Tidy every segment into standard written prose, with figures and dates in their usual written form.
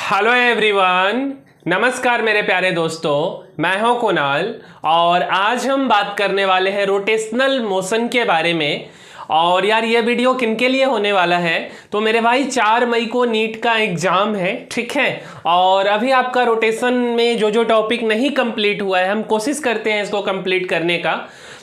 Hello everyone, नमस्कार मेरे प्यारे दोस्तों, मैं हूं कुणाल और आज हम बात करने वाले हैं रोटेशनल मोशन के बारे में। और यार ये वीडियो किनके लिए होने वाला है तो मेरे भाई 4 मई को नीट का एग्जाम है, ठीक है। और अभी आपका रोटेशन में जो टॉपिक नहीं कंप्लीट हुआ है हम कोशिश करते हैं इसको कंप्लीट करने का।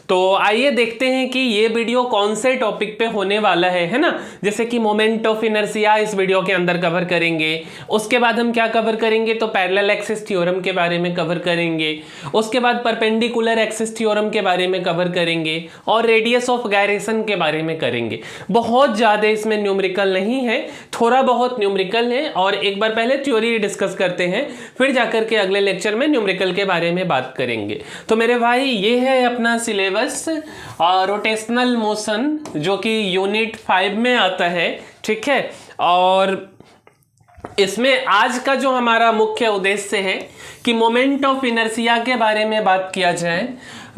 तो आइए देखते हैं कि ये वीडियो कौन से टॉपिक पे होने वाला है ना। जैसे कि मोमेंट ऑफ इनर्शिया इस वीडियो के अंदर कवर करेंगे। उसके बाद हम क्या कवर करेंगे तो पैरेलल एक्सिस थ्योरम के बारे में कवर करेंगे। उसके बाद परपेंडिकुलर एक्सिस थ्योरम के बारे में कवर करेंगे और रेडियस ऑफ गायरेशन के बारे में करेंगे। बहुत ज़्यादा इसमें न्यूमेरिकल नहीं है, थोड़ा बहुत न्यूमेरिकल है। और एक बार पहले थ्योरी डिस्कस करते हैं, फिर जाकर के अगले लेक्चर में न्यूमेरिकल के बारे में बात करेंगे। तो मेरे भाई ये है अपना सिलेबस रोटेशनल मोशन जो कि यूनिट 5 में आता है, ठीक है। और इसमें आज का जो हमारा मुख्य उद्देश्य है कि मोमेंट ऑफ इनर्शिया के बारे में बात किया जाए।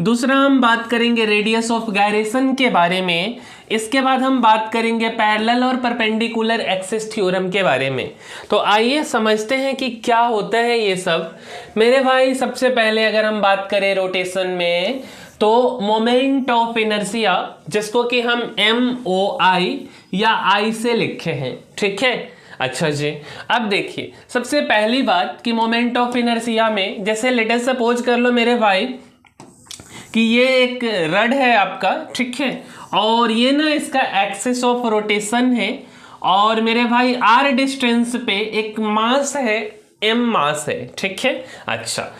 दूसरा हम बात करेंगे रेडियस ऑफ गायरेशन के बारे में। इसके बाद हम बात करेंगे पैरेलल और परपेंडिकुलर एक्सिस थ्योरम के बारे में। तो आइए समझते हैं कि क्या होता है ये सब। मेरे भाई सबसे पहले अगर हम बात करें रोटेशन में तो मोमेंट ऑफ इनर्शिया जिसको कि हम MOI या I से लिखे हैं, ठीक है। अच्छा जी, अब देखिए सबसे पहली बात कि मोमेंट ऑफ इनर्शिया में जैसे लेट अस सपोज कर लो मेरे भाई कि ये एक रड है आपका, ठीक है। और ये ना इसका एक्सिस ऑफ रोटेशन है और मेरे भाई R डिस्टेंस पे एक मास है, M मास है, ठीक है। अच्छा,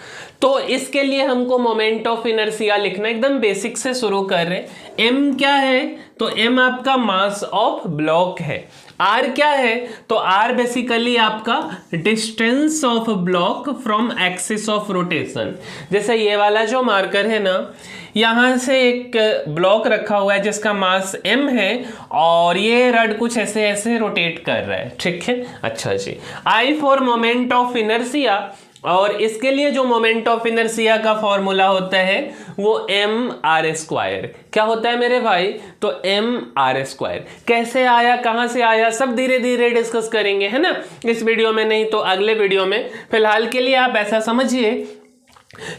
तो इसके लिए हमको मोमेंट ऑफ इनर्शिया लिखना एकदम बेसिक से शुरू कर रहे हैं। M क्या है तो M आपका मास ऑफ ब्लॉक है। R क्या है तो R बेसिकली आपका distance of block from axis of rotation. जैसे ये वाला जो मार्कर है ना, यहाँ से एक ब्लॉक रखा हुआ है जिसका मास M है और ये रड कुछ ऐसे ऐसे रोटेट कर रहा है, ठीक है। अच्छा जी, I for moment of inertia. और इसके लिए जो मोमेंट ऑफ इनर्शिया का फॉर्मूला होता है वो mR²। क्या होता है मेरे भाई तो mR²। कैसे आया, कहाँ से आया, सब धीरे धीरे डिस्कस करेंगे, है ना, इस वीडियो में, नहीं तो अगले वीडियो में। फिलहाल के लिए आप ऐसा समझिए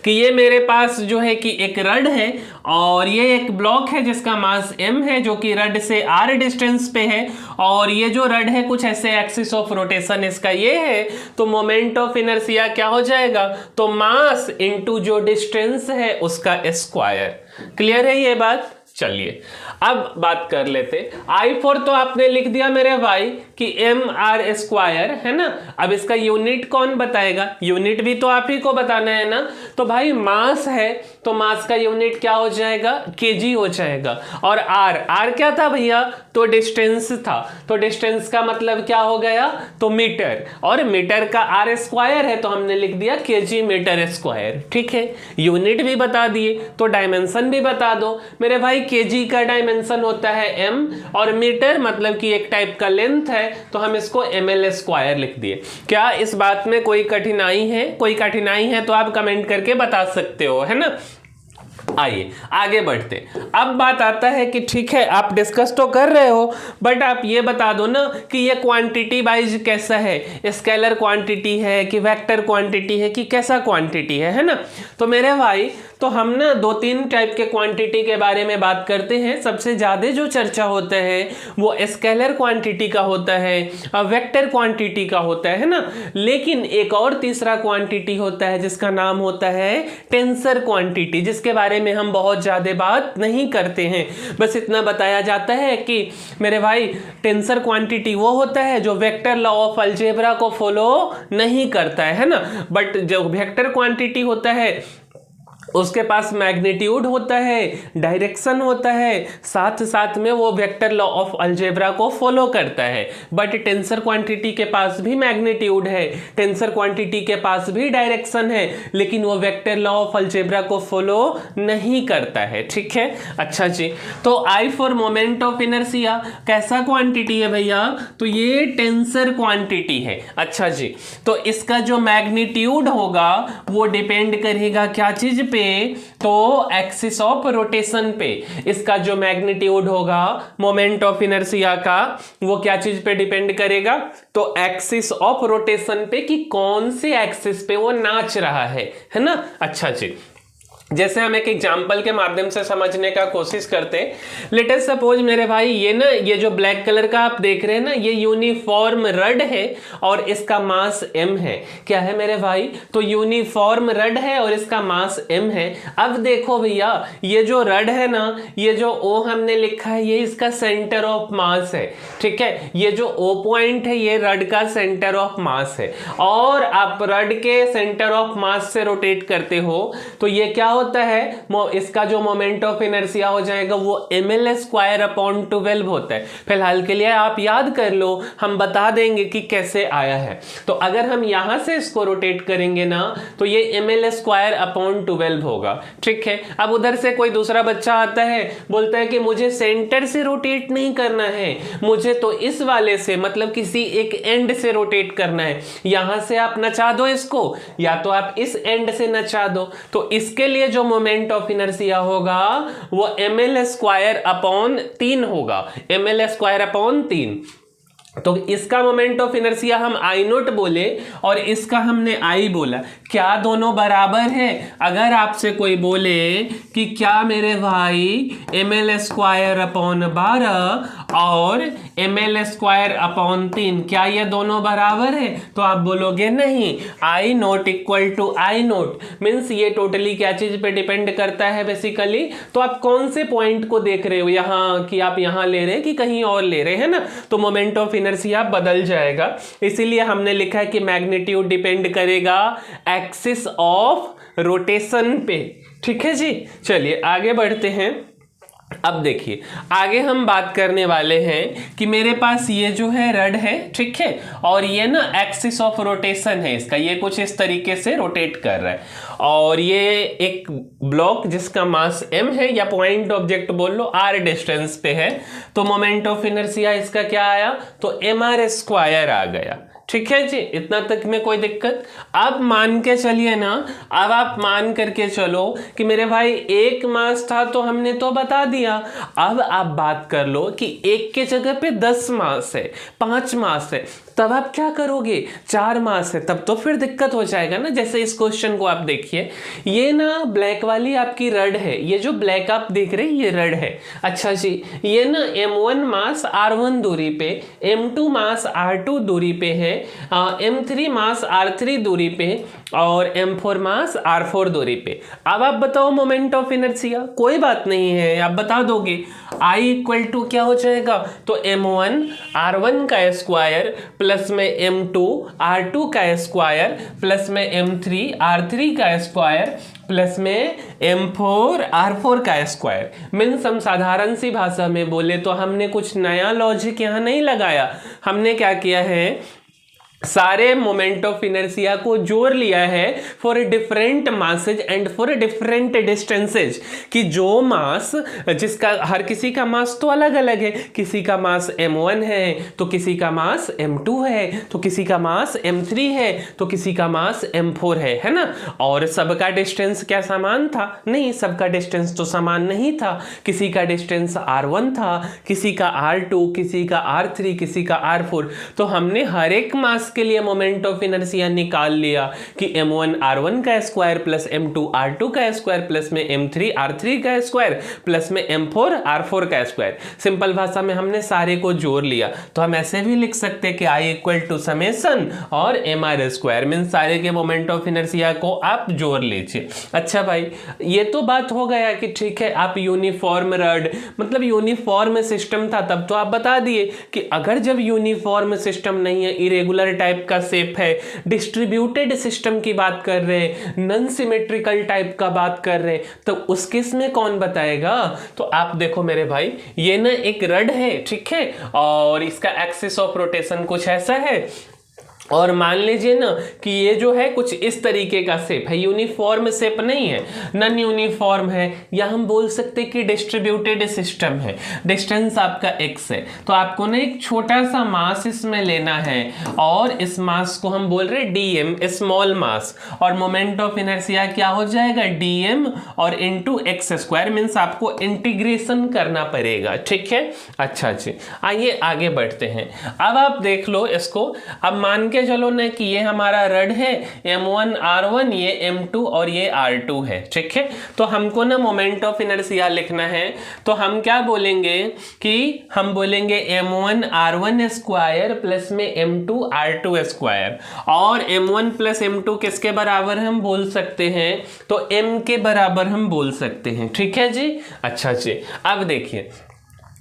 कि ये मेरे पास जो है कि एक रड है और ये एक ब्लॉक है जिसका मास M है जो कि रड से R डिस्टेंस पे है। और ये जो रड है कुछ ऐसे एक्सिस ऑफ रोटेशन इसका ये है। तो मोमेंट ऑफ इनर्शिया क्या हो जाएगा तो मास इनटू जो डिस्टेंस है उसका स्क्वायर। क्लियर है ये बात। चलिए अब बात कर लेते। I फॉर तो आपने लिख दिया मेरे भाई कि mR², है ना। अब इसका यूनिट कौन बताएगा, यूनिट भी तो आप ही को बताना है ना। तो भाई मास है तो मास का यूनिट क्या हो जाएगा kg हो जाएगा। और R क्या था भैया तो डिस्टेंस था। तो डिस्टेंस का मतलब क्या हो गया तो मीटर, और मीटर का R² है तो हमने लिख दिया kg मीटर², ठीक है। यूनिट भी बता दिए तो डायमेंशन भी बता दो मेरे भाई। kg का डायमेंशन होता है m और मीटर मतलब कि एक टाइप का लेंथ है तो हम इसको mL² लिख दिए। क्या इस बात में कोई कठिनाई है? कोई कठिनाई है तो आप कमेंट करके बता सकते हो, है ना। आइए आगे बढ़ते। अब बात आता है कि ठीक है आप डिस्कस तो कर रहे हो बट आप ये बता दो ना कि ये क्वांटिटी वाइज कैसा है, स्केलर क्वांटिटी है कि वेक्टर क्वांटिटी है कि कैसा क्वांटिटी है ना। तो मेरे भाई तो हम ना 2-3 टाइप के क्वांटिटी के बारे में बात करते हैं। सबसे ज़्यादा जो चर्चा होता है वो स्केलर क्वांटिटी का होता है, वेक्टर क्वांटिटी का होता है ना। लेकिन एक और तीसरा क्वांटिटी होता है जिसका नाम होता है टेंसर क्वांटिटी, जिसके बारे में हम बहुत ज़्यादा बात नहीं करते हैं। बस इतना बताया जाता है कि मेरे भाई टेंसर क्वांटिटी वो होता है जो वेक्टर लॉ ऑफ अलजेब्रा को फॉलो नहीं करता है ना। बट जो वेक्टर क्वांटिटी होता है उसके पास मैग्नीट्यूड होता है, डायरेक्शन होता है, साथ साथ में वो वेक्टर लॉ ऑफ अलजेब्रा को फॉलो करता है। बट टेंसर क्वांटिटी के पास भी मैग्नीट्यूड है, टेंसर क्वांटिटी के पास भी डायरेक्शन है, लेकिन वो वेक्टर लॉ ऑफ अलजेब्रा को फॉलो नहीं करता है, ठीक है। अच्छा जी, तो I for moment of inertia कैसा क्वांटिटी है भैया तो ये टेंसर क्वांटिटी है। अच्छा जी, तो इसका जो मैग्नीट्यूड होगा वो डिपेंड करेगा क्या चीज पे पे तो एक्सिस ऑफ रोटेशन पे इसका जो मैग्नीट्यूड होगा मोमेंट ऑफ इनर्शिया का वो क्या चीज पे डिपेंड करेगा, तो एक्सिस ऑफ रोटेशन पे कि कौन से एक्सिस पे वो नाच रहा है ना। अच्छा जी, जैसे हम एक एग्जाम्पल के माध्यम से समझने का कोशिश करते हैं। लेट अस सपोज मेरे भाई ये जो ब्लैक कलर का आप देख रहे हैं ना, ये यूनिफॉर्म रड है और इसका मास m है। क्या है मेरे भाई, तो यूनिफॉर्म रड है और इसका मास m है। अब देखो भैया, ये जो रड है ना, ये जो O हमने लिखा है ये इसका सेंटर ऑफ मास है, ठीक है। ये जो O पॉइंट है ये रड का सेंटर ऑफ मास है, और आप रड के सेंटर ऑफ मास से रोटेट करते हो तो ये क्या होता है, इसका जो मोमेंट ऑफ इनर्शिया हो जाएगा वो ml²/12 होता है। फिलहाल के लिए आप याद कर लो, हम बता देंगे कि कैसे आया है। तो अगर हम यहां से इसको रोटेट करेंगे ना तो ये ml²/12 होगा, ठीक है। अब उधर से कोई दूसरा बच्चा आता है, बोलता है कि मुझे सेंटर से रोटेट नहीं करना है, मुझे तो इस वाले से मतलब किसी एक एंड से रोटेट करना है। यहां से आप नचा दो इसको, या तो आप इस एंड से नचा दो। तो इसके लिए जो मोमेंट ऑफ इनर्शिया होगा वो ml²/3 होगा, ml²/3। तो इसका मोमेंट ऑफ इनर्शिया हम आई नोट बोले और इसका हमने आई बोला, क्या दोनों बराबर है? अगर आपसे कोई बोले कि क्या मेरे भाई ml²/12 और ml²/3 क्या ये दोनों बराबर है, तो आप बोलोगे नहीं, I naught equal to I naught means ये टोटली क्या चीज पे डिपेंड करता है बेसिकली। तो आप कौन से पॉइंट को देख रहे हो यहाँ, कि आप यहाँ ले रहे हैं कि कहीं और ले रहे हैं ना, तो मोमेंट ऑफ इनर्शिया बदल जाएगा। इसीलिए हमने लिखा है कि मैग्नीट्यूड डिपेंड करेगा एक्सिस ऑफ रोटेशन पे, ठीक है जी। चलिए आगे बढ़ते हैं। अब देखिए आगे हम बात करने वाले हैं कि मेरे पास ये जो है रड है, ठीक है, और ये ना एक्सिस ऑफ रोटेशन है इसका, ये कुछ इस तरीके से रोटेट कर रहा है, और ये एक ब्लॉक जिसका मास m है या पॉइंट ऑब्जेक्ट बोल लो r डिस्टेंस पे है। तो मोमेंट ऑफ इनर्शिया इसका क्या आया, तो mr² आ गया, ठीक है जी। इतना तक में कोई दिक्कत? अब मान के चलिए ना, अब आप मान करके चलो कि मेरे भाई एक मास था तो हमने तो बता दिया। अब आप बात कर लो कि एक के जगह पे 10 मास है, 5 मास है, तब आप क्या करोगे, 4 मास है, तब तो फिर दिक्कत हो जाएगा ना। जैसे इस क्वेश्चन को आप देखिए, ये ना ब्लैक वाली आपकी रड है, ये जो ब्लैक आप देख रहे हैं ये रड है। अच्छा जी, ये ना m1 मास r1 दूरी पे, m2 मास r2 दूरी पे है, m3 मास r3 दूरी पे और m4 मास r4 दूरी पे। अब आप बताओ मोमेंट ऑफ इनर्शिया, कोई बात नहीं है आप बता दोगे। I इक्वल टू क्या हो जाएगा, तो m1 r1 का स्क्वायर प्लस में m2 r2 का स्क्वायर प्लस में m3 r3 का स्क्वायर प्लस में m4 r4 का स्क्वायर। मीन्स हम साधारण सी भाषा में बोले तो हमने कुछ नया लॉजिक यहाँ नहीं लगाया, हमने क्या किया है, सारे मोमेंट ऑफ इनर्शिया को जोड़ लिया है for different masses and for different distances, कि जो मास जिसका हर किसी का मास तो अलग अलग है, किसी का मास m1 है तो किसी का मास m2 है, तो किसी का मास m3 है तो किसी का मास m4 है ना। और सबका डिस्टेंस क्या समान था, नहीं, सबका डिस्टेंस तो समान नहीं था, किसी का डिस्टेंस r1 था, किसी का r2, किसी का r3, किसी का r4। तो हमने हर एक मास के लिए मोमेंट ऑफ इनर्शिया निकाल लिया कि m1 r1 का स्क्वायर प्लस m2 r2 का स्क्वायर प्लस में m3 r3 का स्क्वायर प्लस में m4 r4 का स्क्वायर। सिंपल भाषा में हमने सारे को जोड़ लिया। तो हम ऐसे भी लिख सकते हैं कि I इक्वल टू समेसन और mr स्क्वायर, मीन सारे के मोमेंट ऑफ इनर्शिया को आप जोड़ लीजिए। अच्छा भाई, ये तो बात हो गया कि ठीक है आप यूनिफॉर्म रड मतलब यूनिफॉर्म सिस्टम था तब तो आप बता दिए कि अगर जब यूनिफॉर्म सिस्टम नहीं है, इरेगुलर टाइप का शेप है, डिस्ट्रीब्यूटेड सिस्टम की बात कर रहे हैं, नॉन सिमेट्रिकल टाइप का बात कर रहे हैं, तो उस केस में कौन बताएगा। तो आप देखो मेरे भाई, ये ना एक रड है, ठीक है, और इसका एक्सिस ऑफ रोटेशन कुछ ऐसा है, और मान लीजिए ना कि ये जो है कुछ इस तरीके का शेप है, यूनिफॉर्म शेप नहीं है, नॉन यूनिफॉर्म है, या हम बोल सकते कि डिस्ट्रीब्यूटेड सिस्टम है, डिस्टेंस आपका x है, तो आपको ना एक छोटा सा मास इसमें लेना है और इस मास को हम बोल रहे हैं dm, स्मॉल मास, और मोमेंट ऑफ इनर्शिया क्या हो जाएगा dm और इनटू एक्स स्क्वायर, मीन्स आपको इंटीग्रेशन करना पड़ेगा। ठीक है, अच्छा जी, आइए आगे बढ़ते हैं। अब आप देख लो इसको, अब मान के चलो ना कि ये हमारा रड है m1 r1, ये m2 और ये r2 है। ठीक है, तो हमको ना मोमेंट ऑफ इनर्शिया लिखना है, तो हम क्या बोलेंगे कि हम बोलेंगे m1 r1 स्क्वायर प्लस में m2 r2 स्क्वायर, और m1 प्लस m2 किसके बराबर हम बोल सकते हैं, तो m के बराबर हम बोल सकते हैं। ठीक है जी, अच्छा जी, अब देखिए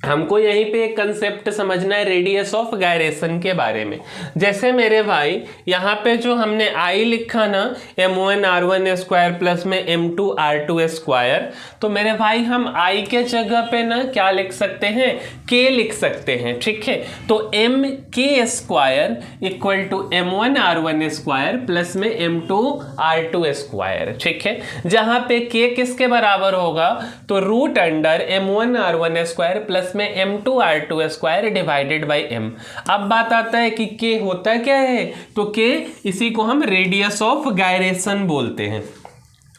हमको यहीं पे एक कंसेप्ट समझना है रेडियस ऑफ गायरेशन के बारे में। जैसे मेरे भाई यहाँ पे जो हमने I लिखा ना m1 r1 स्क्वायर प्लस में m2 r2 स्क्वायर, तो मेरे भाई हम I के जगह पे ना क्या लिख सकते हैं, k लिख सकते हैं। ठीक है, तो m k square equal to m1 r1 square plus में m2 r2 स्क्वायर। ठीक है, जहाँ पे k किसके बराबर होगा, तो root under m1 r1 square plus में m2 r2 square divided by m। अब बात आता है कि k होता क्या है, तो k इसी को हम रेडियस ऑफ गायरेशन बोलते हैं।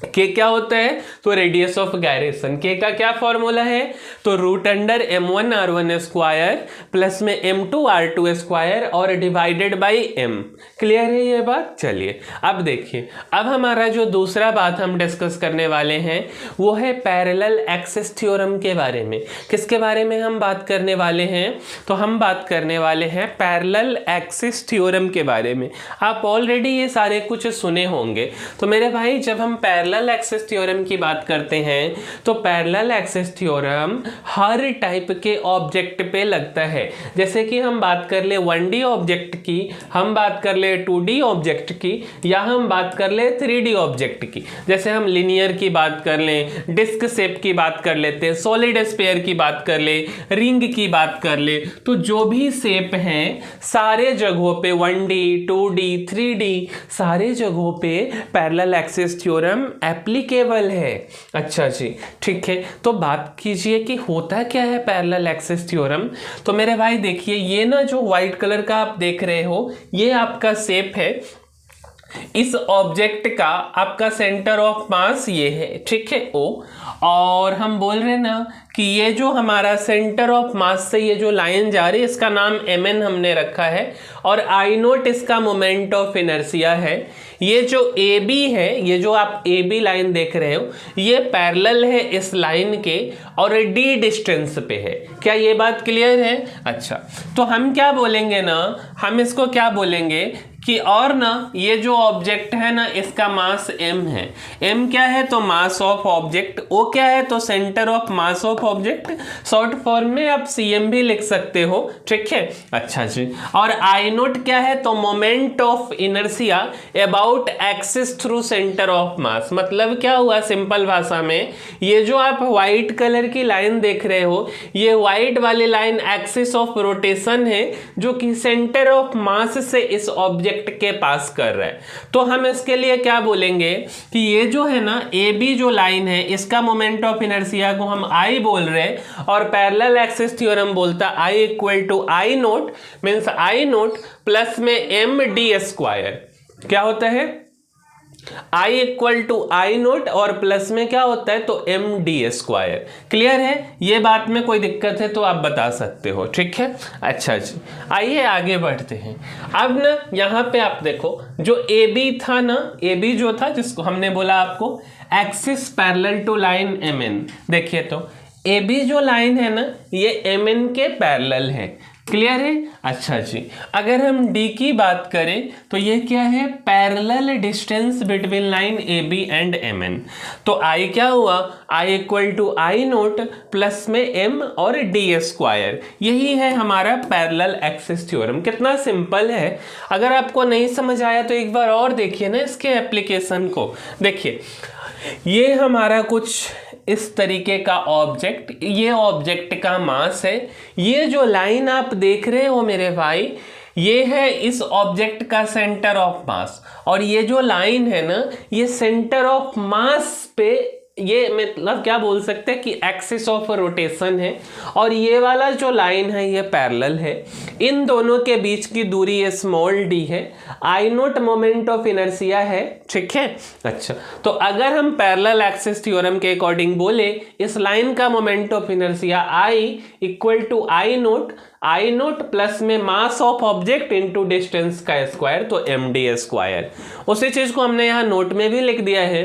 k क्या होता है, तो रेडियस ऑफ गायरेशन। k का क्या फॉर्मूला है, तो root under m1 r1 square plus में m2 r2 स्क्वायर और डिवाइडेड बाई m। क्लियर है ये बात? चलिए अब देखिए, अब हमारा जो दूसरा बात हम डिस्कस करने वाले हैं वो है पैरेलल एक्सिस थ्योरम के बारे में। किसके बारे में हम बात करने वाले हैं, तो हम बात करने वाले हैं पैरेलल एक्सिस थ्योरम के बारे में। आप ऑलरेडी ये सारे कुछ सुने होंगे। तो मेरे भाई जब हम पैरेलल एक्सिस थ्योरम की बात करते हैं तो पैरेलल एक्सिस थ्योरम हर टाइप के ऑब्जेक्ट पे लगता है। जैसे कि हम बात कर ले 1D ऑब्जेक्ट की, हम बात कर ले 2D ऑब्जेक्ट की, या हम बात कर ले 3D ऑब्जेक्ट की। जैसे हम लिनियर की बात कर लें, डिस्क शेप की बात कर लेते हैं, सॉलिड स्फीयर की बात कर ले, रिंग की बात कर ले, तो जो भी शेप हैं सारे जगहों पे 1D 2D 3D सारे जगहों पे पैरेलल एक्सिस थ्योरम एप्लीकेबल है। अच्छा जी, ठीक है, तो बात कीजिए कि होता क्या है पैरेलल एक्सिस थ्योरम। तो मेरे भाई देखिए, ये ना जो व्हाइट कलर का आप देख रहे हो ये आपका शेप है। इस ऑब्जेक्ट का आपका सेंटर ऑफ मास ये है, ठीक है, O, और हम बोल रहे हैं ना कि ये जो हमारा सेंटर ऑफ मास से ये जो लाइन जा रही है इसका नाम mn हमने रखा है, और I नोट इसका मोमेंट ऑफ इनर्शिया है। ये जो AB है, ये जो आप AB लाइन देख रहे हो, ये पैरेलल है इस लाइन के और D डिस्टेंस पे है। क्या ये बात क्लियर है? अच्छा, तो हम क्या बोलेंगे ना, हम इसको क्या बोलेंगे कि और ना ये जो ऑब्जेक्ट है ना इसका मास m है। m क्या है, तो मास ऑफ ऑब्जेक्ट। O क्या है, तो centre of mass of object. Short form में आप cm भी लिख सकते हो, ठीक है। अच्छा जी, और I नोट क्या है, तो moment of inertia about axis through centre of मास। मतलब क्या हुआ सिंपल भाषा में, ये जो आप व्हाइट कलर की लाइन देख रहे हो, ये व्हाइट वाली लाइन एक्सिस ऑफ रोटेशन है जो कि सेंटर ऑफ मास से इस ऑब्जेक्ट के पास कर रहा है। तो हम इसके लिए क्या बोलेंगे कि ये जो है ना AB जो लाइन है इसका मोमेंट ऑफ इनर्शिया को हम I बोल रहे हैं, और पैरेलल एक्सिस थ्योरम बोलता I equal to I not, means I not plus में MD स्क्वायर। क्या होता है, I equal to I not और प्लस में क्या होता है, तो MD स्क्वायर। क्लियर है? ये बात में कोई दिक्कत है तो आप बता सकते हो, ठीक है। अच्छा जी, आइए आगे बढ़ते हैं। अब ना यहाँ पे आप देखो, जो AB था ना, AB जो था जिसको हमने बोला आपको axis parallel to line MN, देखिए तो AB जो लाइन है ना ये MN के पैरेलल है। क्लियर है? अच्छा जी, अगर हम D की बात करें तो ये क्या है, parallel distance between line AB and MN। तो I क्या हुआ, I equal to I not plus में M और D स्क्वायर। यही है हमारा पैरेलल एक्सिस थ्योरम। कितना सिंपल है। अगर आपको नहीं समझ आया तो एक बार और देखिए ना इसके एप्लीकेशन को। देखिए, ये हमारा कुछ इस तरीके का ऑब्जेक्ट, ये ऑब्जेक्ट का मास है। ये जो लाइन आप देख रहे हो मेरे भाई, ये है इस ऑब्जेक्ट का सेंटर ऑफ मास, और ये जो लाइन है ना, ये सेंटर ऑफ मास पे, ये मतलब क्या बोल सकते हैं कि एक्सिस ऑफ रोटेशन है, और ये वाला जो लाइन है ये पैरेलल है। इन दोनों के बीच की दूरी ये स्मॉल डी है। I naught moment of inertia है, ठीक है। अच्छा, तो अगर हम पैरेलल एक्सिस थ्योरम के अकॉर्डिंग बोले, इस लाइन का moment of inertia I equal to I naught plus में mass of object into distance का स्क्वायर, तो एम डी स्क्वायर। उसी चीज को हमने यहाँ नोट में भी लिख दिया है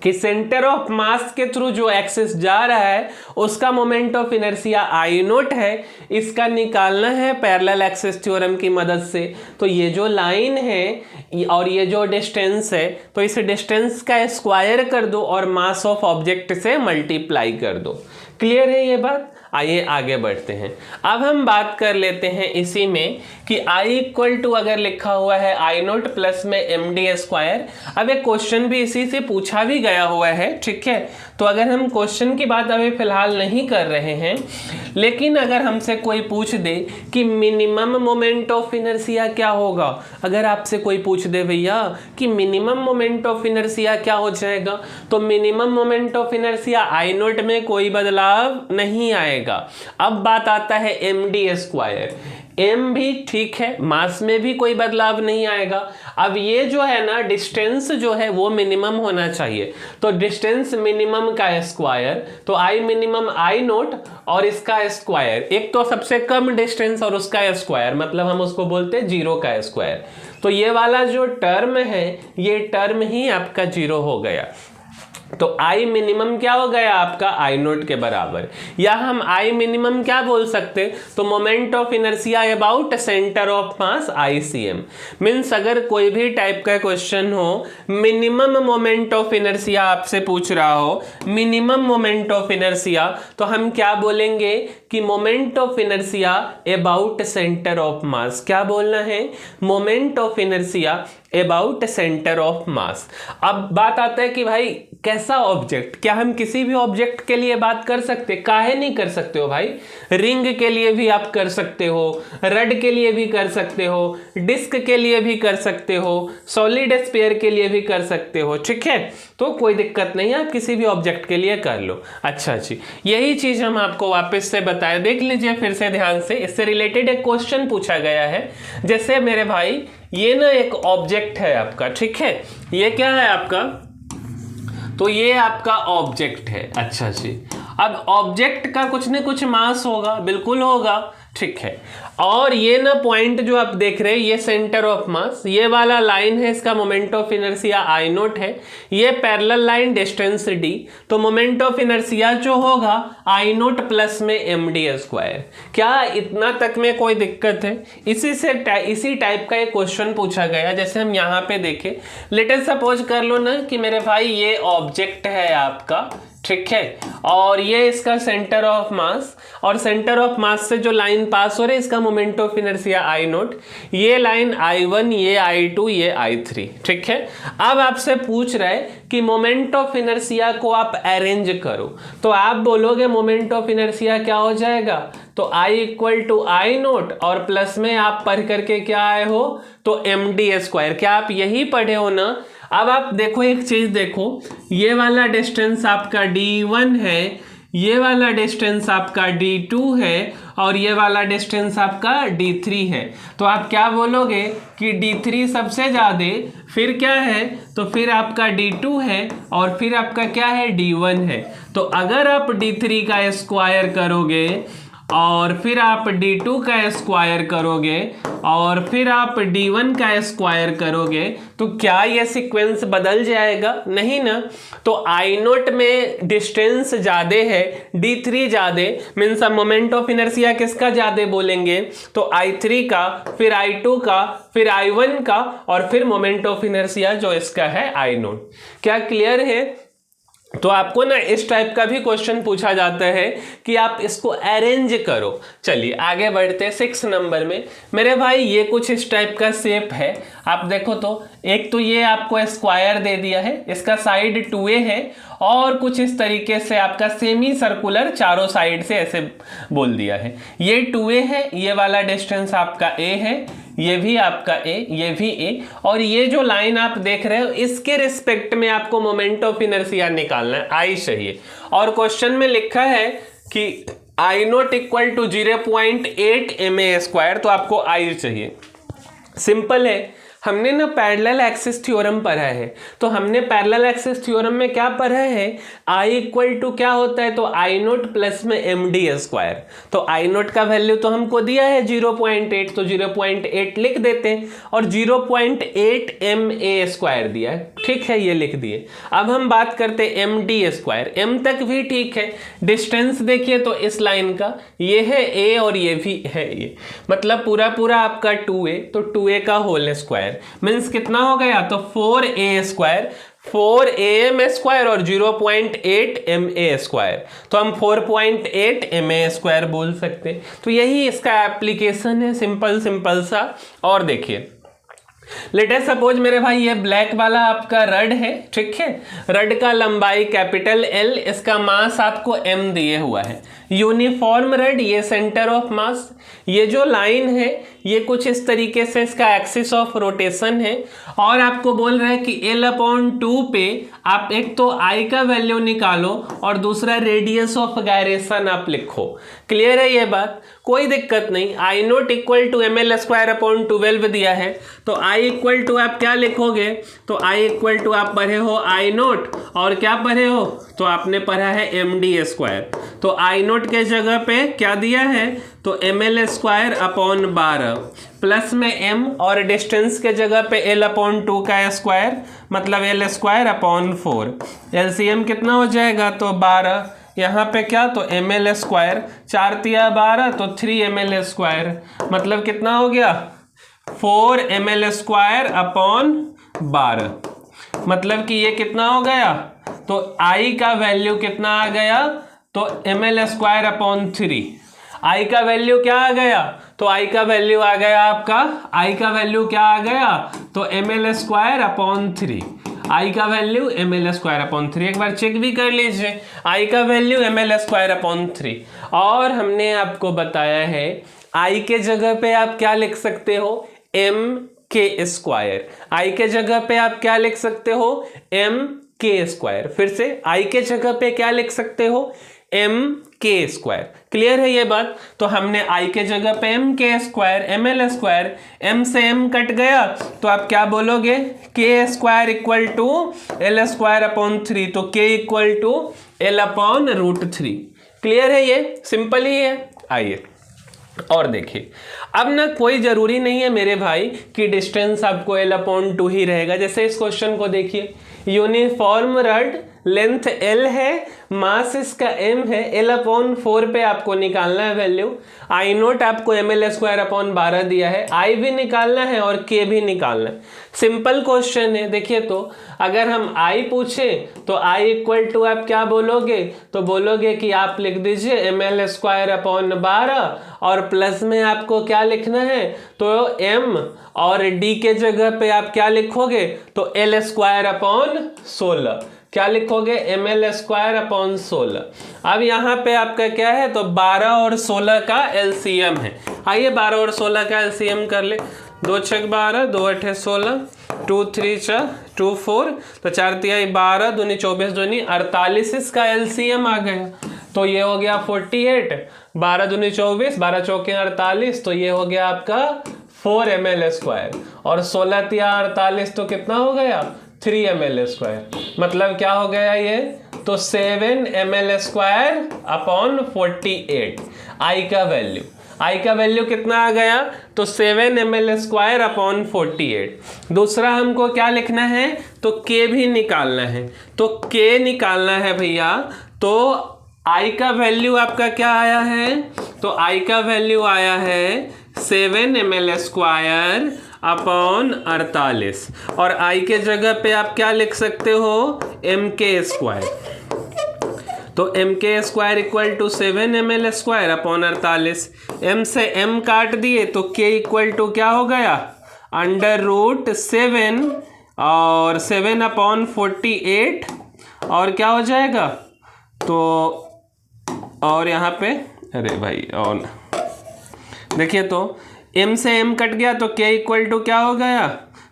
कि सेंटर ऑफ मास के थ्रू जो एक्सिस जा रहा है उसका moment of inertia I note है, इसका निकालना है पैरेलल एक्सिस थ्योरम की मदद से। तो ये जो लाइन है और ये जो डिस्टेंस है, तो इस डिस्टेंस का स्क्वायर कर दो और मास ऑफ ऑब्जेक्ट से मल्टीप्लाई कर दो। क्लियर है ये बात? आइए आगे बढ़ते हैं। अब हम बात कर लेते हैं इसी में कि I इक्वल टू अगर लिखा हुआ है आई नोट प्लस में एम डी स्क्वायर। अब एक क्वेश्चन भी इसी से पूछा भी गया हुआ है, ठीक है। तो अगर हम क्वेश्चन की बात अभी फिलहाल नहीं कर रहे हैं, लेकिन अगर हमसे कोई पूछ दे कि मिनिमम मोमेंट ऑफ इनर्शिया क्या होगा, अगर आपसे कोई पूछ दे भैया कि मिनिमम मोमेंट ऑफ इनर्शिया क्या हो जाएगा, तो minimum moment of inertia I note में कोई बदलाव नहीं आएगा। अब बात आता है एम डी स्क्वायर। एम भी ठीक है, मास में भी कोई बदलाव नहीं आएगा। अब ये जो है ना डिस्टेंस जो है वो मिनिमम होना चाहिए, तो डिस्टेंस मिनिमम का स्क्वायर, तो आई मिनिमम आई नोट और इसका स्क्वायर, एक तो सबसे कम डिस्टेंस और उसका स्क्वायर, मतलब हम उसको बोलते हैं जीरो का स्क्वायर। तो ये वाला जो टर्म है ये टर्म ही आपका जीरो हो गया। तो आई मिनिमम क्या हो गया आपका आई नोट के बराबर, या हम आई मिनिमम क्या बोल सकते, तो moment of inertia about centre of mass ICM। Means अगर कोई भी टाइप का क्वेश्चन हो, मिनिमम मोमेंट ऑफ इनर्शिया आपसे पूछ रहा हो, मिनिमम मोमेंट ऑफ इनर्शिया, तो हम क्या बोलेंगे कि moment of inertia about centre of मास। क्या बोलना है? Moment of inertia about centre of मास। अब बात आता है कि भाई कैसा ऑब्जेक्ट, क्या हम किसी भी ऑब्जेक्ट के लिए बात कर सकते? काहे नहीं कर सकते हो भाई? रिंग के लिए भी आप कर सकते हो, रड के लिए भी कर सकते हो, डिस्क के लिए भी कर सकते हो, सॉलिड स्फीयर के लिए भी कर सकते हो, ठीक है। तो कोई दिक्कत नहीं है, आप किसी भी ऑब्जेक्ट के लिए कर लो। अच्छा जी, यही चीज हम आपको वापस से बताए, देख लीजिए फिर से ध्यान से। इससे रिलेटेड एक क्वेश्चन पूछा गया है, जैसे मेरे भाई ये ना एक ऑब्जेक्ट है आपका, ठीक है। ये क्या है आपका? तो ये आपका ऑब्जेक्ट है। अच्छा जी, अब ऑब्जेक्ट का कुछ न कुछ मास होगा, बिल्कुल होगा, ठीक है। और ये ना पॉइंट जो आप देख रहे हैं ये सेंटर ऑफ मास, ये वाला लाइन है, इसका moment of inertia I note है, ये पैरेलल लाइन डिस्टेंस डी, तो मोमेंट ऑफ इनर्शिया जो होगा आई नोट प्लस में एम डी स्क्वायर। क्या इतना तक में कोई दिक्कत है? इसी टाइप का एक क्वेश्चन पूछा गया, जैसे हम यहाँ पे देखें, लेट अस सपोज कर लो ना कि मेरे भाई ये ऑब्जेक्ट है आपका, ठीक है, और ये इसका सेंटर ऑफ मास, और सेंटर ऑफ मास से जो लाइन पास हो रही है इसका moment of inertia I note, ये लाइन I1, ये I2, ये I3, ठीक है। अब आपसे पूछ रहा है कि मोमेंट ऑफ इनर्शिया को आप अरेंज करो, तो आप बोलोगे मोमेंट ऑफ इनर्शिया क्या हो जाएगा, तो I equal to I not और प्लस में आप पढ़ करके क्या आए हो, तो एम डी स्क्वायर। क्या आप यही पढ़े हो ना? अब आप देखो एक चीज देखो, ये वाला डिस्टेंस आपका D1 है, ये वाला डिस्टेंस आपका D2 है, और ये वाला डिस्टेंस आपका D3 है। तो आप क्या बोलोगे कि D3 सबसे ज़्यादा, फिर क्या है, तो फिर आपका D2 है, और फिर आपका क्या है, D1 है। तो अगर आप D3 का स्क्वायर करोगे और फिर आप D2 का स्क्वायर करोगे और फिर आप D1 का स्क्वायर करोगे, तो क्या यह सीक्वेंस बदल जाएगा? नहीं ना। तो आई नोट में डिस्टेंस ज़्यादा है, D3 ज़्यादा, मीन्स अब मोमेंट ऑफ इनर्शिया किसका ज़्यादा बोलेंगे, तो I3 का, फिर I2 का, फिर I1 का, और फिर मोमेंट ऑफ इनर्शिया जो इसका है आई नोट। क्या क्लियर है? तो आपको ना इस टाइप का भी क्वेश्चन पूछा जाता है कि आप इसको अरेंज करो। चलिए आगे बढ़ते हैं 6 नंबर में। मेरे भाई ये कुछ इस टाइप का शेप है, आप देखो तो एक तो ये आपको स्क्वायर दे दिया है, इसका साइड 2a है और कुछ इस तरीके से आपका सेमी सर्कुलर चारों साइड से ऐसे बोल दिया है। ये 2a है, ये वाला डिस्टेंस आपका a है, ये भी आपका a, ये भी a, और ये जो लाइन आप देख रहे हो इसके रिस्पेक्ट में आपको मोमेंट ऑफ इनर्शिया निकालना है, I चाहिए। और क्वेश्चन में लिखा है कि I0 इक्वल टू 0.8 ma², तो आपको I चाहिए। सिंपल है, हमने ना पैरेलल एक्सिस थ्योरम पढ़ा है, तो हमने पैरेलल एक्सिस थ्योरम में क्या पढ़ा है, I इक्वल टू क्या होता है, तो I0 प्लस में md²। तो I0 का वैल्यू तो हमको दिया है 0.8, तो 0.8 लिख देते हैं, और 0.8 ma² दिया है, ठीक है, ये लिख दिए। अब हम बात करते हैं md², m तक भी ठीक है। डिस्टेंस देखिए तो इस लाइन का ये है a और ये भी है ये, मतलब पूरा पूरा आपका 2a, तो 2a का होल स्क्वायर मीन्स कितना हो गया, तो 4a², 4am² और 0.8 ma², तो हम 4.8 ma² बोल सकते हैं। तो यही इसका एप्लीकेशन है, सिंपल सिंपल सा। और देखिए लेट अस सपोज मेरे भाई ये ब्लैक वाला आपका रड है, ठीक है, रड का लंबाई कैपिटल L, इसका मास आपको m दिए हुआ है, यूनिफॉर्म रड, ये सेंटर ऑफ मास, ये जो लाइन है ये कुछ इस तरीके से इसका एक्सिस ऑफ रोटेशन है, और आपको बोल रहा है कि L/2 पे आप एक तो I का वैल्यू निकालो और दूसरा रेडियस ऑफ गायरेशन आप लिखो। क्लियर है ये बात, कोई दिक्कत नहीं। I0 इक्वल टू ml²/12 दिया है, तो I इक्वल टू आप क्या लिखोगे, तो I इक्वल टू आप पढ़े हो I0 और क्या पढ़े हो, तो आपने पढ़ा है md²। तो I0 के जगह पे क्या दिया है, तो ml²/12 प्लस में m, और डिस्टेंस के जगह पे L/2 का स्क्वायर, मतलब L²/4। LCM कितना हो जाएगा, तो 12, यहाँ पे क्या, तो ml², 4 तिया 12, तो 3 ml², मतलब कितना हो गया, 4 ml²/12, मतलब कि ये कितना हो गया, तो I का वैल्यू कितना आ गया, तो ml²/3। I का वैल्यू क्या आ गया, तो I का वैल्यू आ गया आपका, I का वैल्यू क्या आ गया, तो ml²/3। I का वैल्यू ml²/3, एक बार चेक भी कर लीजिए, I का वैल्यू ml²/3। और हमने आपको बताया है I के जगह पे आप क्या लिख सकते हो, mk²। I के जगह पे आप क्या लिख सकते हो, mk²। फिर से I के जगह पे क्या लिख सकते हो, mk²। क्लियर है ये बात, तो हमने I के जगह पे mk², ml², m से m कट गया, तो आप क्या बोलोगे, k² इक्वल टू L²/3, तो k equal to L/√3। Clear है ये, सिंपल ही है। आइए और देखिए, अब ना कोई जरूरी नहीं है मेरे भाई कि डिस्टेंस आपको L/2 ही रहेगा। जैसे इस क्वेश्चन को देखिए, यूनिफॉर्म रड, लेंथ L है, मास इसका m है, L/4 पे आपको निकालना है वैल्यू। I0 आपको ml²/12 दिया है, I भी निकालना है और k भी निकालना है। सिंपल क्वेश्चन है। देखिए तो अगर हम I पूछे तो I इक्वल टू आप क्या बोलोगे, तो बोलोगे कि आप लिख दीजिए ml²/12 और प्लस में आपको क्या लिखना है, तो m, और d के जगह पे आप क्या लिखोगे, तो L²/16। क्या लिखोगे, ml²/16। अब यहाँ पे आपका क्या है, तो 12 और 16 का LCM है। आइए 12 और 16 का LCM कर ले, 2 छक 12, 2 8 16, 2 3 2 4, तो 4 तिहाई 12, दूनी 24, दूनी 48, इसका LCM आ गया, तो ये हो गया 48, 12 दूनी 24, 12 चौके 48, तो ये हो गया आपका 4 ml², और 16 तिया 48, तो कितना हो गया, 3 ml², मतलब क्या हो गया ये, तो 7 ml²/48। I का वैल्यू, I का वैल्यू कितना आ गया, तो 7 ml²/48। दूसरा हमको क्या लिखना है, तो K भी निकालना है, तो K निकालना है भैया, तो I का वैल्यू आपका क्या आया है, तो I का वैल्यू आया है 7 ml²/48, और I के जगह पे आप क्या लिख सकते हो, mk²। तो M K square equal to 7 ml square upon 48। M से एम काट दिए तो के इक्वल टू क्या हो गया, √7 और 7/48 और क्या हो जाएगा, तो और यहाँ पे अरे भाई और देखिए तो m से m कट गया तो k इक्वल टू क्या हो गया,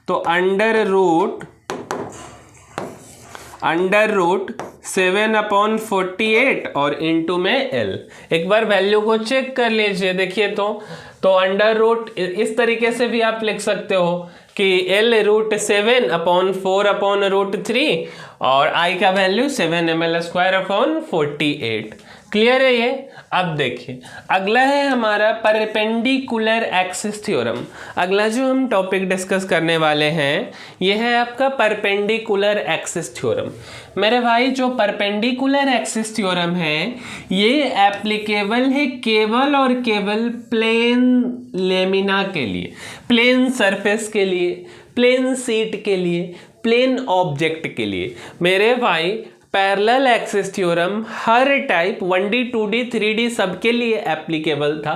तो √7/48 और इंटू में l। एक बार वैल्यू को चेक कर लीजिए, देखिए तो अंडर रूट इस तरीके से भी आप लिख सकते हो कि L√7/4/√3 और I का value 7 ml square upon 48। Clear है ये। अब देखिए अगला है हमारा परपेंडिकुलर एक्सिस थ्योरम। अगला जो हम टॉपिक डिस्कस करने वाले हैं ये है आपका परपेंडिकुलर एक्सिस थ्योरम। मेरे भाई जो परपेंडिकुलर एक्सिस थ्योरम है ये एप्लीकेबल है केवल और केवल प्लेन लेमिना के लिए, प्लेन सरफेस के लिए, प्लेन सीट के लिए, प्लेन ऑब्जेक्ट के लिए। मेरे भाई पैरेलल एक्सिस थ्योरम हर टाइप 1D 2D 3D सबके लिए एप्लीकेबल था।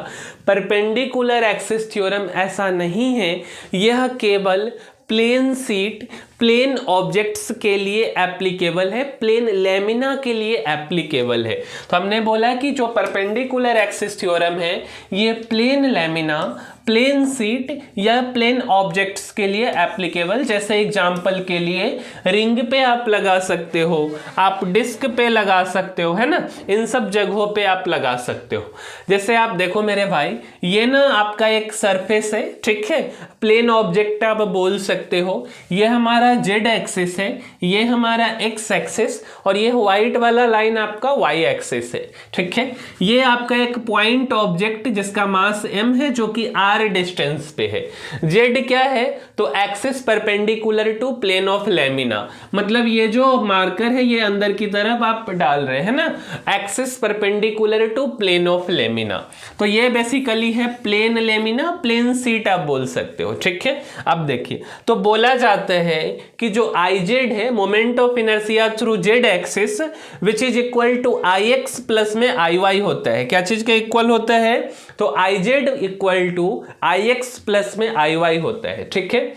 परपेंडिकुलर एक्सिस थ्योरम ऐसा नहीं है, यह केवल प्लेन सीट, प्लेन ऑब्जेक्ट्स के लिए एप्लीकेबल है, प्लेन लेमिना के लिए एप्लीकेबल है। तो हमने बोला कि जो परपेंडिकुलर एक्सिस थ्योरम है ये प्लेन लेमिना, प्लेन सीट या प्लेन ऑब्जेक्ट्स के लिए एप्लीकेबल। जैसे एग्जाम्पल के लिए रिंग पे आप लगा सकते हो, आप डिस्क पे लगा सकते हो, है ना, इन सब जगहों पे आप लगा सकते हो। जैसे आप देखो मेरे भाई ये ना आपका एक सरफेस है, ठीक है, प्लेन ऑब्जेक्ट आप बोल सकते हो। ये हमारा जेड एक्सिस है, ये हमारा एक्स एक्सिस और ये व्हाइट वाला लाइन आपका वाई एक्सिस है, ठीक है। ये आपका एक पॉइंट ऑब्जेक्ट जिसका मास m है जो कि r डिस्टेंस पे है। z क्या है, तो axis perpendicular to plane of lamina, मतलब ये जो मार्कर है ये अंदर की तरफ आप डाल रहे हैं ना, axis perpendicular to plane of lamina. तो ये बेसिकली है प्लेन लेमिना, प्लेन सीट आप बोल सकते हो, ठीक है। अब देखिए तो बोला जाता है कि जो IZ है moment of inertia through Z axis which is equal to IX plus में IY होता है। क्या चीज के इक्वल होता है, तो IZ equal to IX plus में IY होता है, ठीक है।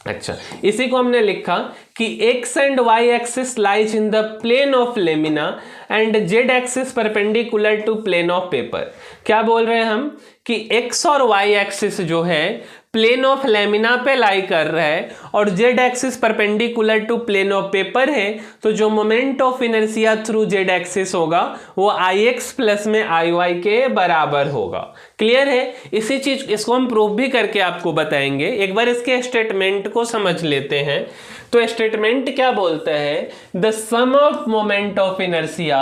अच्छा, इसी को हमने लिखा कि x and y axis lies in the plane of lamina and z axis perpendicular to plane of paper. क्या बोल रहे हैं हम कि x और y एक्सिस जो है प्लेन ऑफ लेमिना पे लाई कर रहा है और z axis perpendicular to plane of paper है, तो जो moment of inertia through z axis होगा वो IX प्लस में IY के बराबर होगा। क्लियर है। इसी चीज इसको हम प्रूफ भी करके आपको बताएंगे। एक बार इसके स्टेटमेंट को समझ लेते हैं। तो स्टेटमेंट क्या बोलता है, the sum of moment of inertia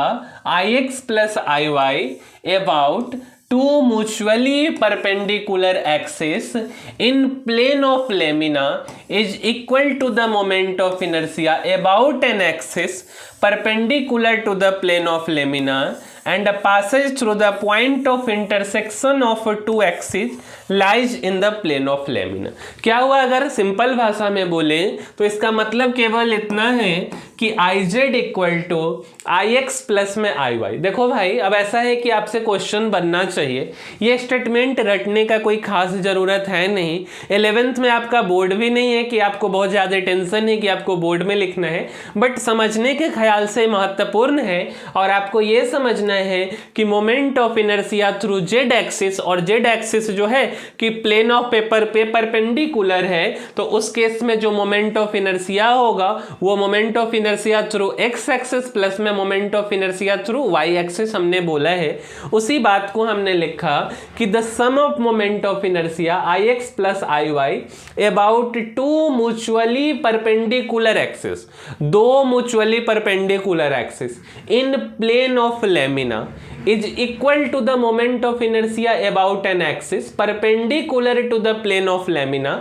IX plus IY about two mutually perpendicular axes in plane of lamina is equal to the moment of inertia about an axis perpendicular to the plane of lamina and passes through the point of intersection of two axes lies in the plane of lamina। क्या हुआ, अगर simple भाषा में बोले तो इसका मतलब केवल इतना है कि IZ equal to IX plus में IY। देखो भाई अब ऐसा है कि आपसे क्वेश्चन बनना चाहिए, ये स्टेटमेंट रटने का कोई खास ज़रूरत है नहीं। 11th में आपका बोर्ड भी नहीं है कि आपको बहुत ज़्यादा टेंशन है कि आपको बोर्ड में लिखना है, बट समझने के ख्याल से महत्वपूर्ण है। और आपको ये समझना है कि moment of inertia through Z axis, और जेड एक्सिस जो है कि प्लेन ऑफ पेपर पे परपेंडिकुलर है, तो उस केस में जो मोमेंट ऑफ इनर्शिया होगा वो moment of inertia through X axis plus में moment of inertia through Y axis हमने बोला है। उसी बात को हमने लिखा कि the sum of moment of inertia IX plus IY about two mutually perpendicular axis, दो mutually perpendicular axis in plane of lamina is equal to the moment of inertia about an axis perpendicular to the plane of lamina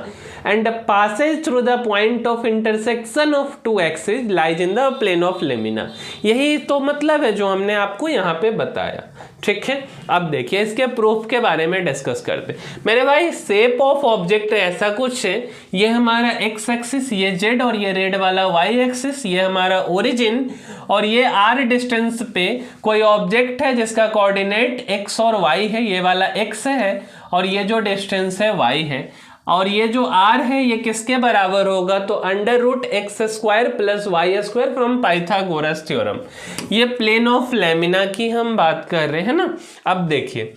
and passes through the point of intersection of two axes lies in the plane of lamina। यही तो मतलब है जो हमने आपको यहाँ पे बताया, ठीक है। अब देखिए इसके प्रूफ के बारे में डिस्कस करते मेरे भाई। शेप ऑफ ऑब्जेक्ट ऐसा कुछ है, ये हमारा एक्स एक्सिस, ये जेड, और ये रेड वाला वाई एक्सिस, ये हमारा ओरिजिन, और ये आर डिस्टेंस पे कोई ऑब्जेक्ट है जिसका कोऑर्डिनेट एक्स और वाई है, ये वाला एक्स है और ये जो डिस्टेंस है वाई है, और ये जो आर है ये किसके बराबर होगा, तो under root X square plus Y square from Pythagoras theorem. ये प्लेन ऑफ लैमिना की हम बात कर रहे हैं ना। अब देखिए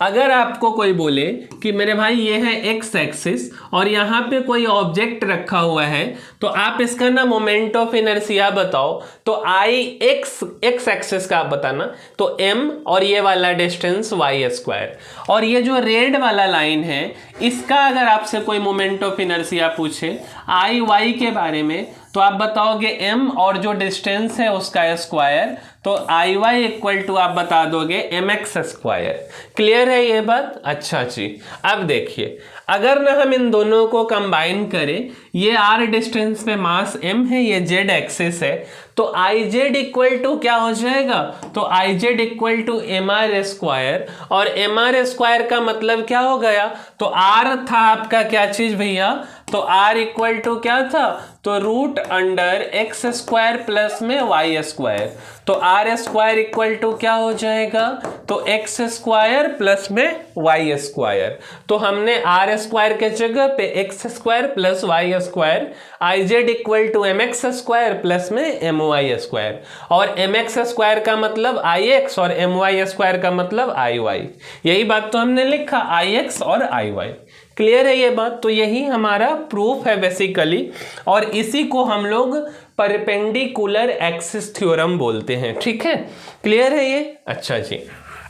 अगर आपको कोई बोले कि मेरे भाई ये है एक्स एक्सिस और यहाँ पे कोई ऑब्जेक्ट रखा हुआ है, तो आप इसका ना मोमेंट ऑफ इनर्शिया बताओ, तो आई एक्स एक्सिस का आप बताना, तो एम और ये वाला डिस्टेंस वाई स्क्वायर, और ये जो रेड वाला लाइन है इसका अगर आपसे कोई मोमेंट ऑफ इनर्शिया पूछे आई वाई के बारे में, तो आप बताओगे एम और जो डिस्टेंस है उसका स्क्वायर, तो आई वाई इक्वल टू आप बता दोगे एम एक्स स्क्वायर। क्लियर है ये बात? अच्छा जी। अब देखिए अगर ना हम इन दोनों को कंबाइन करें, ये आर डिस्टेंस पे मास एम है, ये जेड एक्सिस है, तो आई जेड इक्वल टू क्या हो जाएगा, तो I Z equal to M R square, और एम आर स्क्वायर का मतलब क्या हो गया, तो आर था आपका क्या चीज भैया, तो आर इक्वल टू क्या था, तो root under X square plus में वाई स्क्वायर, तो आर स्क्वायर इक्वल टू क्या हो जाएगा, तो एक्स स्क्वायर प्लस में वाई स्क्वायर। तो हमने आर स्क्वायर के जगह पे X square plus Y square, I Z equal to M X square plus में एम वाई स्क्वायर, और एम एक्स स्क्वायर का मतलब आई एक्स और एम वाई स्क्वायर का मतलब आई वाई। यही बात तो हमने लिखा, आई एक्स और आई वाई। क्लियर है ये बात? तो यही हमारा प्रूफ है बेसिकली, और इसी को हम लोग परपेंडिकुलर एक्सिस थ्योरम बोलते हैं, ठीक है। क्लियर है ये? अच्छा जी।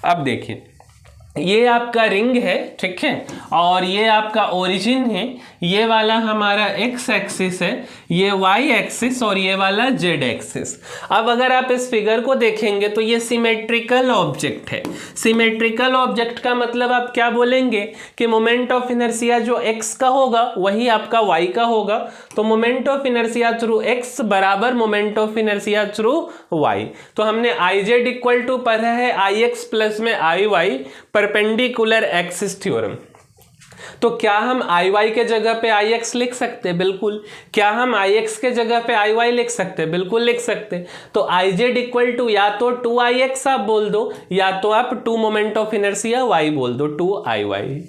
अब देखिए ये आपका रिंग है, ठीक है, और ये आपका ओरिजिन है, ये वाला हमारा एक्स एक्सिस है, ये वाई एक्सिस और ये वाला जेड एक्सिस। अब अगर आप इस फिगर को देखेंगे तो ये सिमेट्रिकल ऑब्जेक्ट है। सिमेट्रिकल ऑब्जेक्ट का मतलब आप क्या बोलेंगे कि मोमेंट ऑफ इनर्शिया जो एक्स का होगा वही आपका वाई का होगा, तो moment of inertia through X बराबर moment of inertia through Y. तो हमने आई जेड इक्वल टू पढ़ा है आई एक्स प्लस में I Y, perpendicular axis theorem. तो क्या हम आई वाई के जगह पे आई एक्स लिख सकते हैं? बिल्कुल। क्या हम आई एक्स के जगह पे आई वाई लिख सकते हैं? बिल्कुल लिख सकते। तो आई जेड इक्वल टू या तो 2 आई एक्स आप बोल दो, या तो आप 2 मोमेंट ऑफ इनर्शिया वाई बोल दो, 2 आई वाई।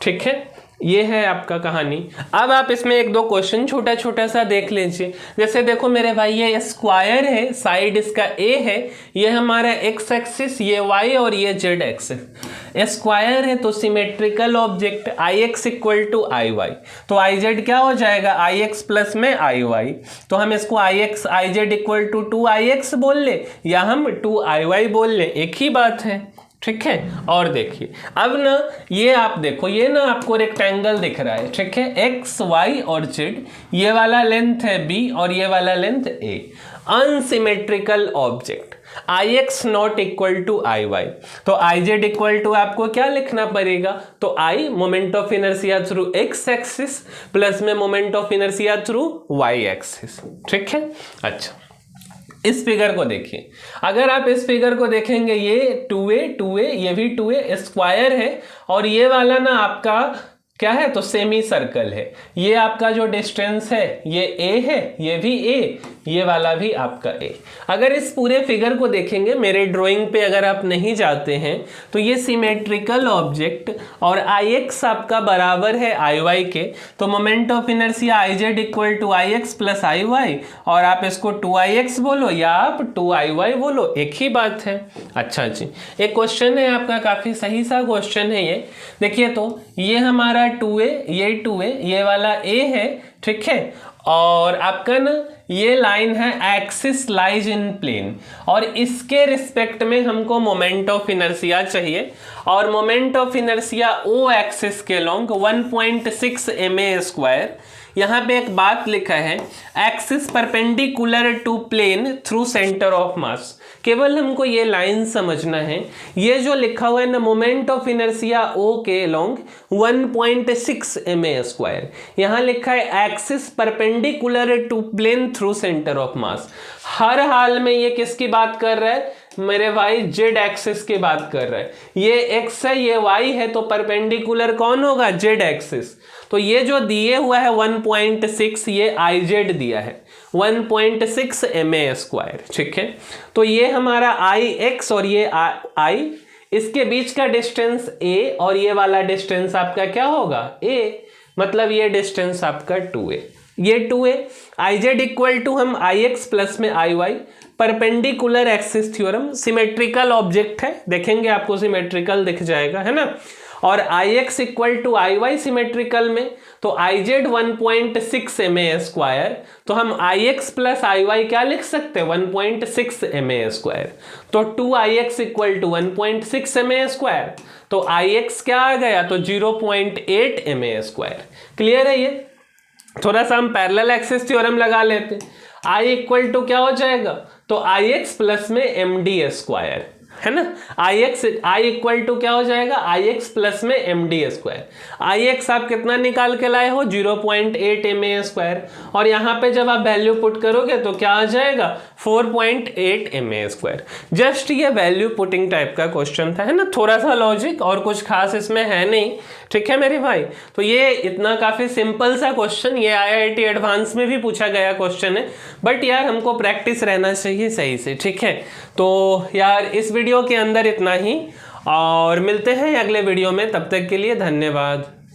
ठीक है, ये है आपका कहानी। अब आप इसमें एक दो क्वेश्चन छोटा छोटा सा देख लीजिए। जैसे देखो मेरे भाई ये स्क्वायर है, साइड इसका ए है, ये हमारा एक्स एक्सिस, ये वाई और ये जेड एक्सिस। स्क्वायर है तो symmetrical object, I X equal to I Y, तो आई जेड क्या हो जाएगा, आई एक्स प्लस में आई वाई। तो हम इसको I X I Z equal to 2 I X बोल ले या हम 2 आई वाई बोल ले, एक ही बात है। ठीक है, और देखिए अब ना ये आप देखो, ये ना आपको रेक्टेंगल दिख रहा है, ठीक है, एक्स वाई और जेड, ये वाला लेंथ है बी और ये वाला length A. Unsymmetrical object, I X not equal to I Y, तो आई जेड इक्वल टू आपको क्या लिखना पड़ेगा, तो I moment of inertia through X axis plus में moment of inertia through Y axis. ठीक है, अच्छा इस फिगर को देखिए, अगर आप इस फिगर को देखेंगे ये 2a ये भी 2a स्क्वायर है, और ये वाला ना आपका क्या है, तो सेमी सर्कल है। ये आपका जो डिस्टेंस है ये a है, ये भी a, ये वाला भी आपका a। अगर इस पूरे फिगर को देखेंगे, मेरे ड्राइंग पे अगर आप नहीं जाते हैं, तो ये सिमेट्रिकल ऑब्जेक्ट और आई एक्स आपका बराबर है आई वाई के, तो moment of inertia I Z equal to I X plus I Y, और आप इसको 2 आई एक्स बोलो या आप 2 आई वाई बोलो, एक ही बात है। अच्छा जी, एक क्वेश्चन है आपका, काफ़ी सही सा क्वेश्चन है ये। देखिए तो ये हमारा 2a, ये 2a, ये वाला a है, ठीक है, और आपका ना ये लाइन है एक्सिस लाइज इन प्लेन, और इसके रिस्पेक्ट में हमको मोमेंट ऑफ इनर्शिया चाहिए, और moment of inertia O axis के लॉन्ग 1.6 ma स्क्वायर, यहाँ पे एक बात लिखा है, axis perpendicular to plane through centre of mass. केवल हमको ये लाइन समझना है, ये जो लिखा हुआ है ना, मोमेंट ऑफ इनर्शिया ओ के अलोंग 1.6 ma², यहाँ लिखा है axis perpendicular to plane through centre of mass. हर हाल में ये किसकी बात कर रहा है मेरे भाई? जेड एक्सिस की बात कर रहा है। ये एक्स है, ये वाई है, तो परपेंडिकुलर कौन होगा? Z axis. तो ये जो दिए हुआ है 1.6, ये आई जेड दिया है 1.6 ma², ठीक है। तो ये हमारा आई एक्स और ये आई, इसके बीच का डिस्टेंस ए और ये वाला डिस्टेंस आपका क्या होगा? ए, मतलब ये डिस्टेंस आपका 2a, ये 2a। I Z equal to हम आई एक्स प्लस में I Y, perpendicular axis theorem, symmetrical object है, देखेंगे आपको सिमेट्रिकल दिख जाएगा, है ना। और I X equal to I Y symmetrical में, तो आई जेड 1.6 ma², तो हम I X plus I Y क्या लिख सकते हैं? 1.6 ma²। तो 2ix इक्वल टू 1.6 ma², तो आई एक्स क्या आ गया? तो 0.8 ma²। क्लियर है ये? थोड़ा सा हम पैरेलल एक्सिस थ्योरम लगा लेते हैं। आई इक्वल टू क्या हो जाएगा? तो आई एक्स प्लस में md², है ना। आई इक्वल टू क्या हो जाएगा? आई एक्स प्लस में md²। आई एक्स आप कितना निकाल के लाए हो? 0.8 ma², और यहाँ पे जब आप वैल्यू पुट करोगे तो क्या आ जाएगा? 4.8 ma²। जस्ट ये वैल्यू पुटिंग टाइप का क्वेश्चन था, है ना, थोड़ा सा लॉजिक और कुछ खास इसमें है नहीं, ठीक है मेरे भाई। तो ये इतना काफी सिंपल सा क्वेश्चन, ये IIT एडवांस में भी पूछा गया क्वेश्चन है, बट यार हमको प्रैक्टिस रहना चाहिए सही से, ठीक है। तो यार इस वीडियो के अंदर इतना ही, और मिलते हैं अगले वीडियो में, तब तक के लिए धन्यवाद।